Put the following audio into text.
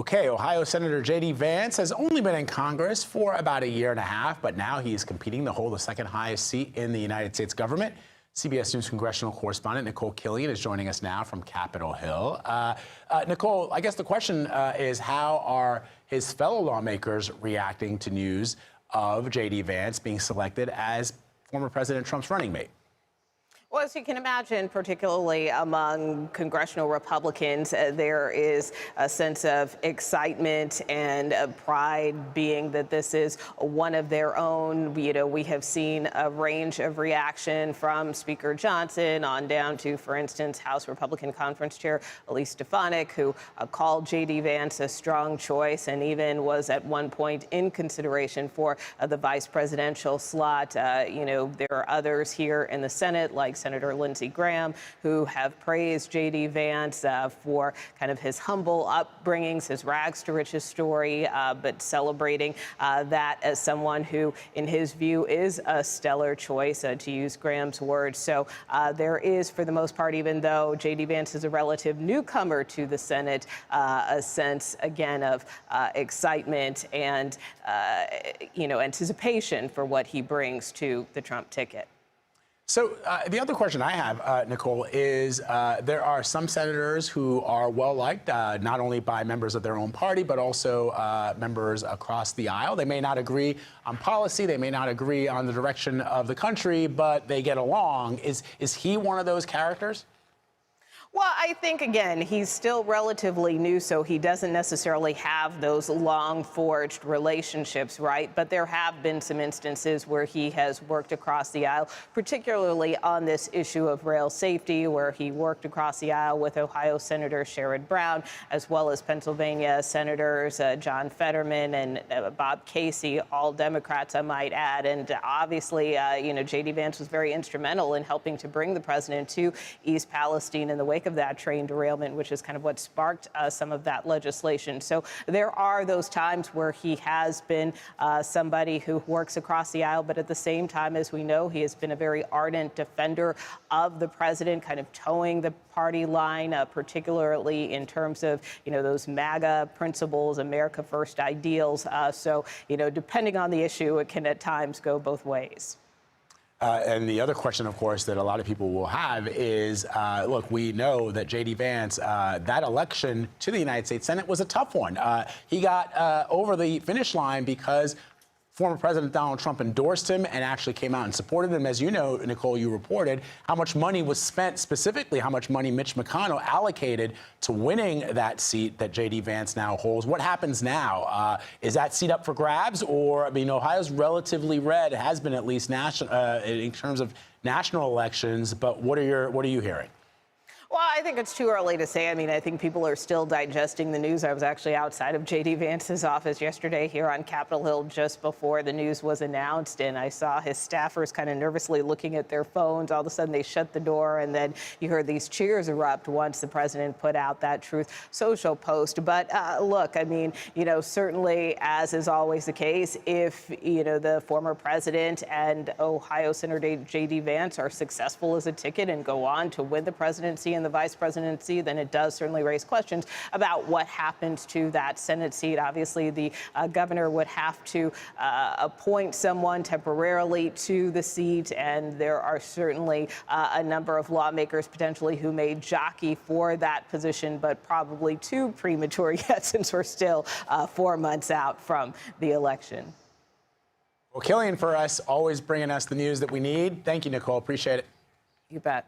Okay, Ohio Senator J.D. Vance has only been in Congress for about a year and a half, but now he's competing to hold the second highest seat in the United States government. CBS News congressional correspondent Nikole Killion is joining us now from Capitol Hill. Nikole, I guess the question is, how are his fellow lawmakers reacting to news of J.D. Vance being selected as former President Trump's running mate? Well, as you can imagine, particularly among congressional Republicans, there is a sense of excitement and pride, being that this is one of their own. We have seen a range of reaction from Speaker Johnson on down to, for instance, House Republican Conference Chair Elise Stefanik, who called J.D. Vance a strong choice and even was at one point in consideration for the vice presidential slot. There are others here in the Senate, like Senator Lindsey Graham, who have praised J.D. Vance for kind of his humble upbringings, his rags to riches story, but celebrating that as someone who, in his view, is a stellar choice, to use Graham's words. So there is, for the most part, even though J.D. Vance is a relative newcomer to the Senate, a sense, again, of excitement and, anticipation for what he brings to the Trump ticket. So the other question I have, Nikole, is there are some senators who are well-liked, not only by members of their own party, but also members across the aisle. They may not agree on policy, they may not agree on the direction of the country, but they get along. Is he one of those characters? Well, I think, again, he's still relatively new, so he doesn't necessarily have those long-forged relationships, right? But there have been some instances where he has worked across the aisle, particularly on this issue of rail safety, where he worked across the aisle with Ohio Senator Sherrod Brown, as well as Pennsylvania Senators John Fetterman and Bob Casey, all Democrats, I might add. And obviously, J.D. Vance was very instrumental in helping to bring the president to East Palestine in the wake of that train derailment, which is kind of what sparked some of that legislation. So there are those times where he has been somebody who works across the aisle, but at the same time, as we know, he has been a very ardent defender of the president, kind of towing the party line, particularly in terms of, those MAGA principles, America First ideals. So, depending on the issue, it can at times go both ways. And the other question, of course, that a lot of people will have is, look, we know that J.D. Vance, that election to the United States Senate was a tough one. He got over the finish line because former President Donald Trump endorsed him and actually came out and supported him. As you know, Nikole, you reported how much money was spent, specifically how much money Mitch McConnell allocated to winning that seat that J.D. Vance now holds. What happens now? Is that seat up for grabs? Or, Ohio's relatively red, has been at least national in terms of national elections. But what are you hearing? Well, I think it's too early to say. I think people are still digesting the news. I was actually outside of J.D. Vance's office yesterday here on Capitol Hill just before the news was announced, and I saw his staffers kind of nervously looking at their phones. All of a sudden, they shut the door, and then you heard these cheers erupt once the president put out that Truth Social post. But look, certainly, as is always the case, if, the former president and Ohio Senator J.D. Vance are successful as a ticket and go on to win the presidency and the vice presidency, then it does certainly raise questions about what happens to that Senate seat. Obviously, the governor would have to appoint someone temporarily to the seat, and there are certainly a number of lawmakers potentially who may jockey for that position, but probably too premature yet, since we're still 4 months out from the election. Well, Killian, for us, always bringing us the news that we need. Thank you, Nikole. Appreciate it. You bet.